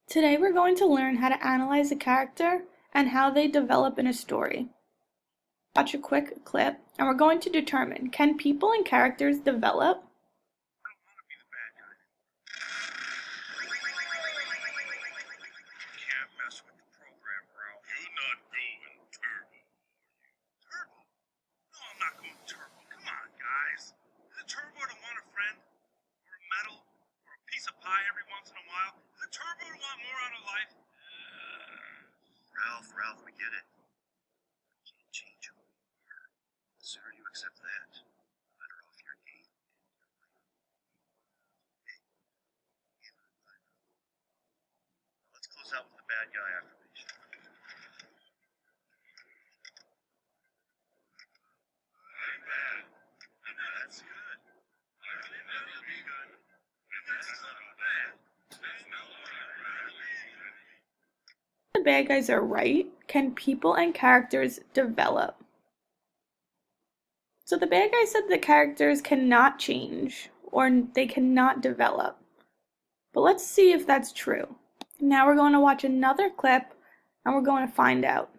Today we're going to learn how to analyze a character and how they develop in a story. Watch a quick clip and we're going to determine, can people and characters develop? Can't mess with the program, Ralph. You're not going turbo. Turbo? No, I'm not going turbo. Come on, guys. Is a turbo to want a friend? Or a medal? Or a piece of pie every once in a while? Is a turbo to want more out of life? Ralph, we get it. You can't change who you are. The sooner you accept that, the better off your game and your life. Hey, let's close out with the bad guy affirmation. I'm bad. And that's good. I will never be good. And that's not bad. There's no way I'd rather be. The bad guys are right. Can people and characters develop? So the bad guy said the characters cannot change or they cannot develop. But let's see if that's true. Now we're going to watch another clip and we're going to find out.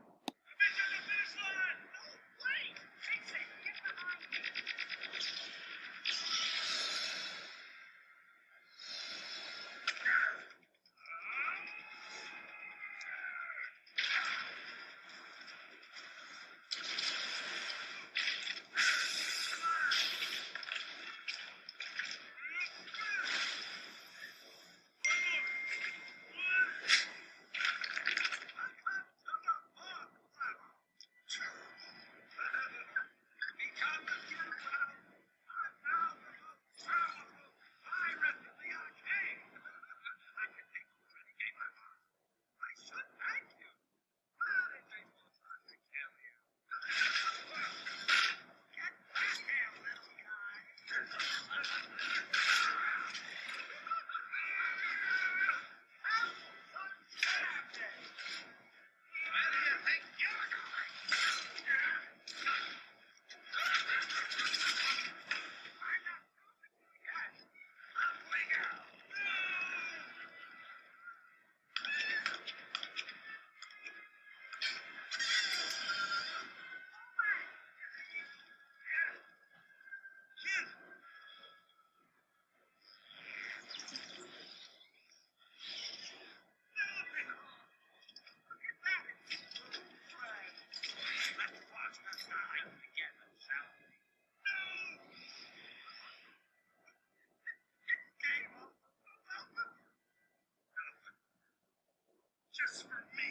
Just for me.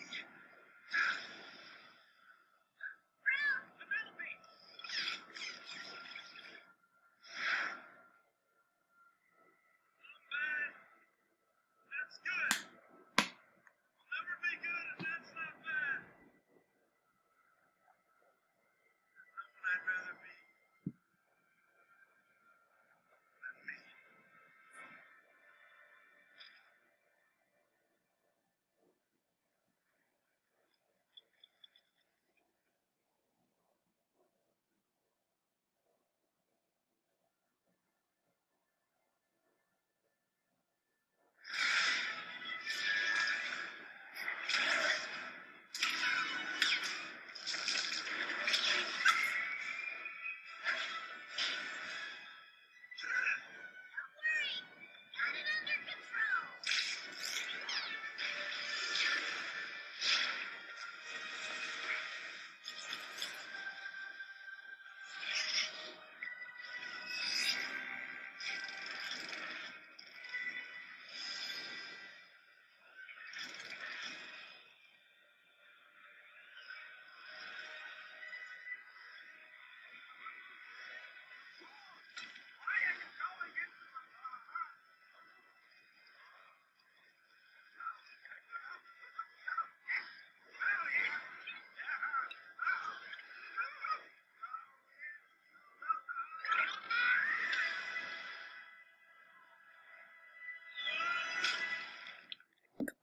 That's good. I'll never be good, and that's not bad. There's no one I'd rather be than me.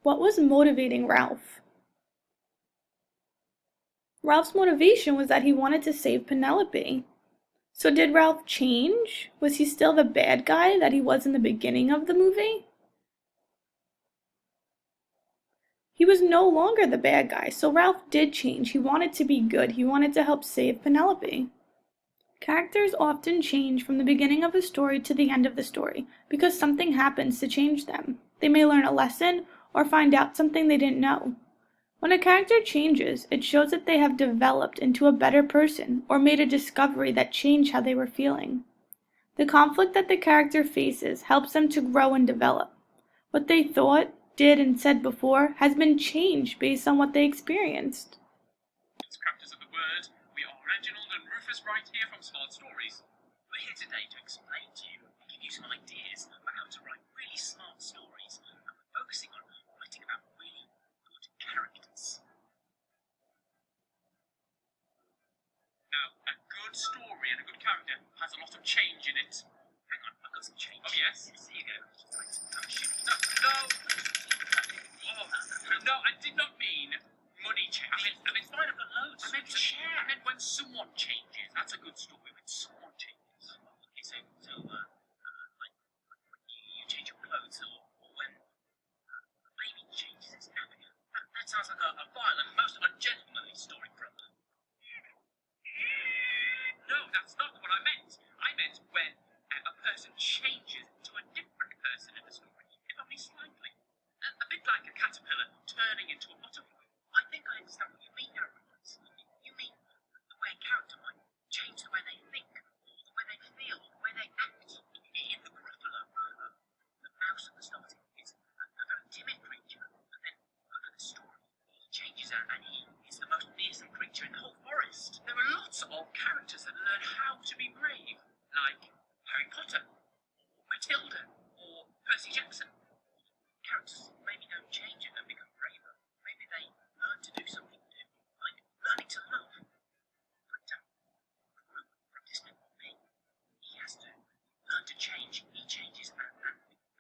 What was motivating Ralph? Ralph's motivation was that he wanted to save Penelope. So did Ralph change? Was he still the bad guy that he was in the beginning of the movie? He was no longer the bad guy, so Ralph did change. He wanted to be good. He wanted to help save Penelope. Characters often change from the beginning of a story to the end of the story because something happens to change them. They may learn a lesson or find out something they didn't know. When a character changes, it shows that they have developed into a better person or made a discovery that changed how they were feeling. The conflict that the character faces helps them to grow and develop. What they thought, did, and said before has been changed based on what they experienced. Characters of the word, we are Reginald and Rufus Wright here from Smart Stories. We're here today to explain to you and give you some ideas about how to write really smart stories, and we're focusing on writing about really good characters. Now, a good story and a good character has a lot of change in it. Hang on, I've got some change. Oh, yes? Here you go. Right. No, I did not mean money change. I mean, fine, I've got loads. I meant share. I meant when someone changes. That's a good story when someone changes. Okay, so like when you change your clothes, or when a baby changes its nappy. That sounds like a violent, most ungentlemanly story, brother. No, that's not what I meant. I meant when a person changes to a different person in the story, if only slightly. A bit like a caterpillar turning into a butterfly. I think I understand what you mean, Aaron. You mean the way a character might change the way they think, or the way they feel, or the way they act. In the Gruffalo, the mouse at the start is a very timid creature, and then over the story, he changes and he is the most fearsome creature in the whole forest. There are lots of characters that learn how to be brave, like Harry Potter, or Matilda, or Percy Jackson. Characters maybe don't change and become braver. Maybe they learn to do something new, like learning to love. For example, from this little thing, he has to learn to change. He changes and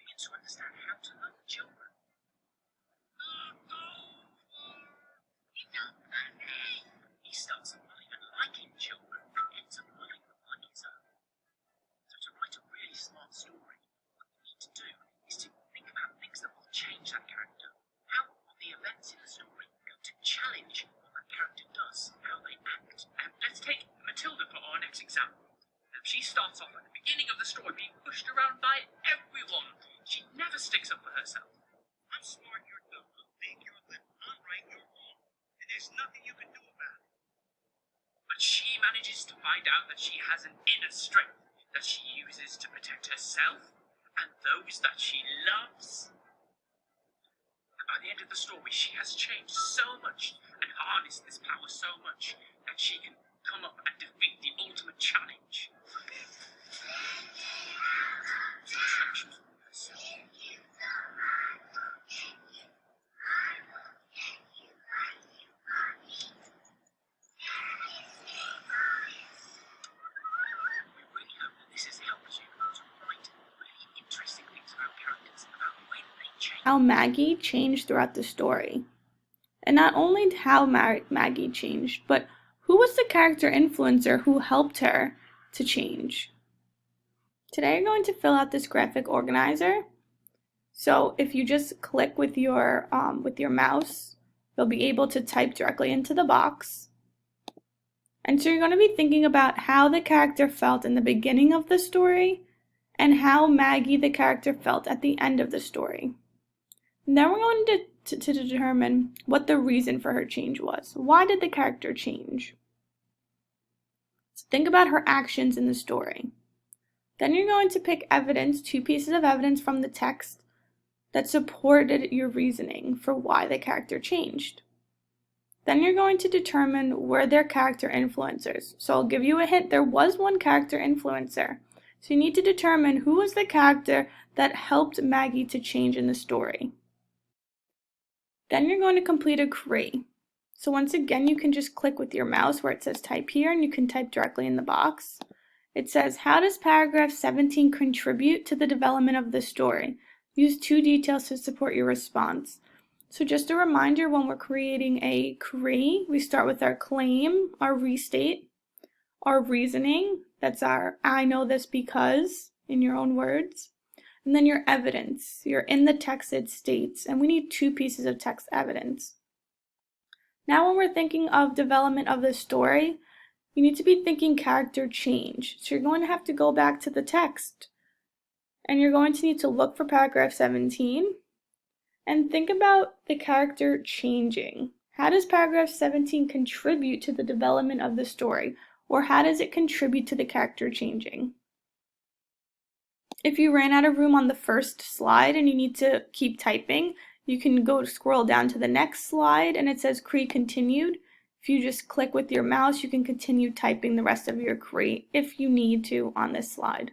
begins to understand how to love children. He starts not even liking children and ends up loving them like his own. So to write a really smart story, what you need to do is to think about things that will change that character. How will the events in the story go to challenge what that character does, how they act? Let's take Matilda for our next example. She starts off at the beginning of the story being pushed around by everyone. She never sticks up for herself. I'm smart, you're dumb. I'm big, you're little. I'm right, you're wrong. And there's nothing you can do about it. But she manages to find out that she has an inner strength that she uses to protect herself and those that she loves. And by the end of the story, she has changed so much and harnessed this power so much that she can come up and defeat the ultimate challenge. How Maggie changed throughout the story. And not only how Maggie changed, but who was the character influencer who helped her to change. Today you're going to fill out this graphic organizer. So if you just click with your mouse, you'll be able to type directly into the box. And so you're going to be thinking about how the character felt in the beginning of the story and how Maggie, the character, felt at the end of the story. And then we're going to determine what the reason for her change was. Why did the character change? So think about her actions in the story. Then you're going to pick evidence, 2 pieces of evidence from the text that supported your reasoning for why the character changed. Then you're going to determine were there character influencers. So I'll give you a hint, there was one character influencer. So you need to determine who was the character that helped Maggie to change in the story. Then you're going to complete a query. So once again, you can just click with your mouse where it says type here and you can type directly in the box. It says, how does paragraph 17 contribute to the development of the story? Use 2 details to support your response. So just a reminder, when we're creating a query, we start with our claim, our restate, our reasoning, that's our I know this because, in your own words. And then your evidence. You're in the text it states, and we need 2 pieces of text evidence. Now when we're thinking of development of the story, you need to be thinking character change. So you're going to have to go back to the text, and you're going to need to look for paragraph 17 and think about the character changing. How does paragraph 17 contribute to the development of the story, or how does it contribute to the character changing? If you ran out of room on the first slide and you need to keep typing, you can go scroll down to the next slide and it says Cree continued. If you just click with your mouse, you can continue typing the rest of your Cree if you need to on this slide.